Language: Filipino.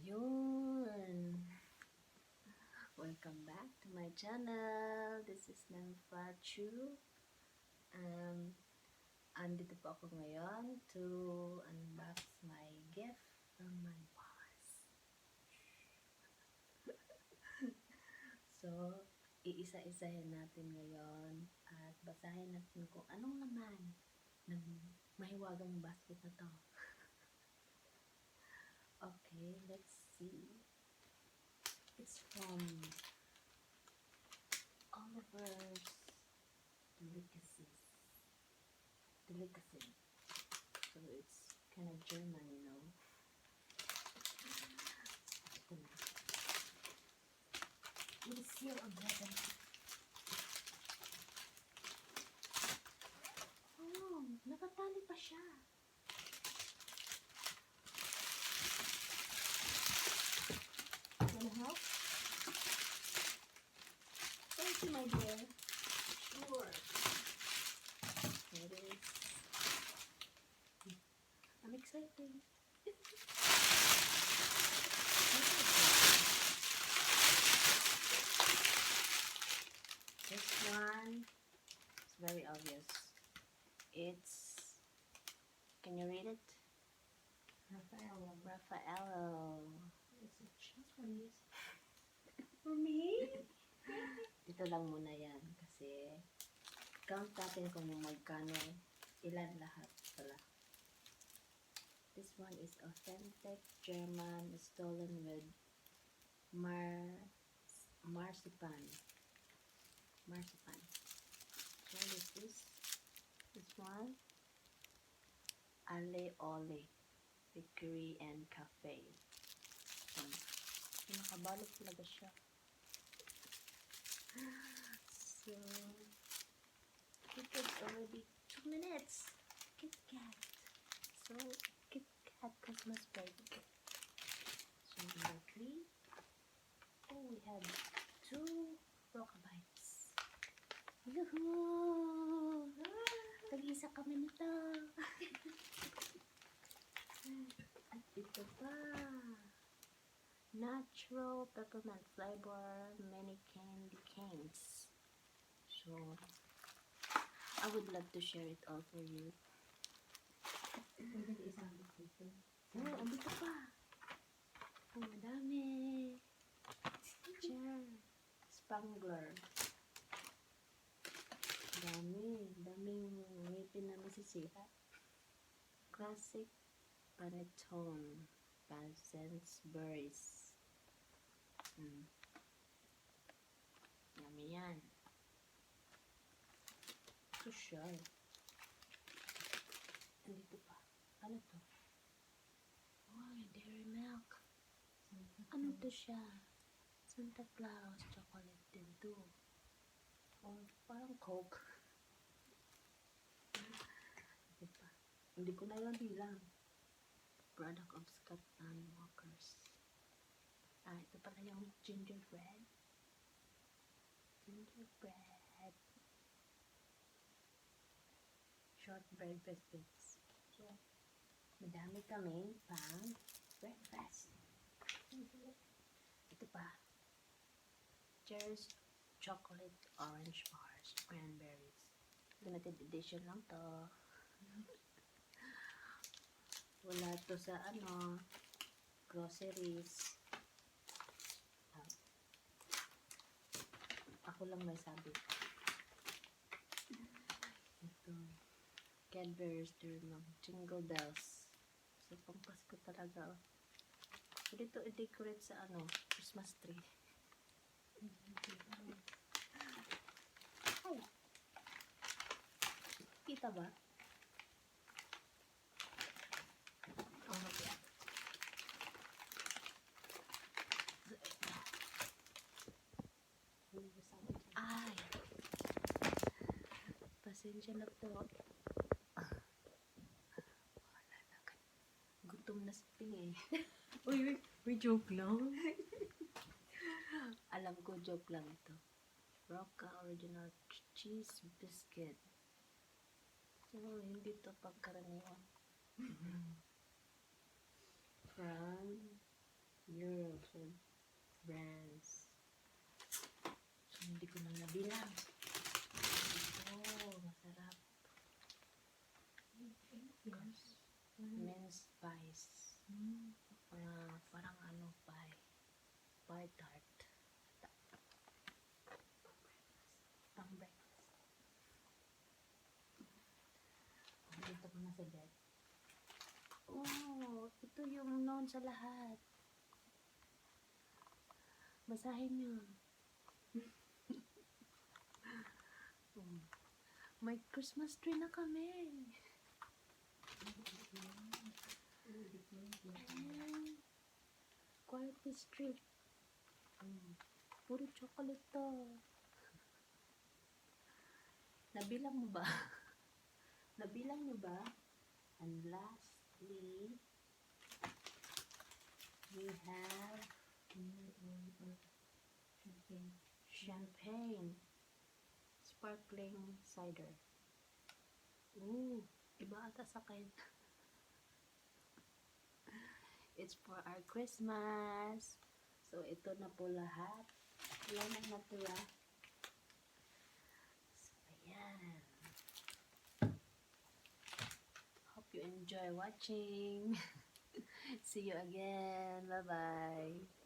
Ayun. Welcome back to my channel. This is Namfa Chu. Andito po ako ngayon to unbox my gift from my boss. So, iisa-isahin natin ngayon at basahin natin kung anong laman ng mahiwagang basket na to. Okay, let's see. It's from Oliver's Delicacy. So it's kind of German, you know. With a seal of heaven. Oh, nakatali pa siya. Wanna help? Thank you, my dear. Sure. Here it is. I'm excited. This one is very obvious. It's, can you read it? Raffaello. It's a chocolate. For me? Dito lang muna yan kasi count natin kung magkano, ilan lahat pala. This one is authentic German, stolen with marzipan. What is this? This one, Ale Ole Bakery and Cafe. Nakabalot talaga siya. So, it is already 2 minutes. Kit Kat. So, Kit Kat Christmas birthday. So, number 3. Oh, we have 2 Rockabites. Yuhuu! Tag-isa kami nito. At ito pa. Natural peppermint flavor, many candy canes. So, I would love to share it all for you. Oh, andito pa. Oh, madami. Diyan. Spangler. Daming ngipin na masisira. Classic Panettone. Parsons Berries. Yummy yan. Social. Andito pa. Ano to? Oh, dairy milk. Ano to siya? Santa Claus chocolate din to. Or parang Coke. Ito pa. Hindi ko na lang bilang. Product of Scotland Walkers. Ito pala yung gingerbread. Shortbread biscuits. So, madami kami pang breakfast. Ito pa. Cheers chocolate orange bars, cranberries. Limited edition lang to. Wala to sa groceries. Ako lang may sabi. Ito. Cadbury's Jingle Bells. So, pampasko talaga. Pwede ito i-decorate sa Christmas tree. Ay! Kita ba? Yeah. Ay! Pasensya na po. Wala na. Gutom na si Ping eh. Uy, joke lang. Alam ko, joke lang ito. Rocca Original Cheese Biscuit. So, hindi to pagkaraniwan. From European brands. So, hindi ko na nabilang. Ito, masarap. Mince pies. Parang ano, pie. Pie tart. Pang breakfast. Dito ko na sa bed. Oh, ito yung known sa lahat. Basahin nyo. May Christmas tree na kami. Ayan. Quiet Street. Puro chocolate to. Nabilang mo ba? Nabilang mo ba? And lastly, we have champagne. Sparkling cider. Ooh, iba ata sa akin. It's for our Christmas. So, ito na po lahat. Wala na natira. So, ayan. Hope you enjoy watching. See you again. Bye-bye.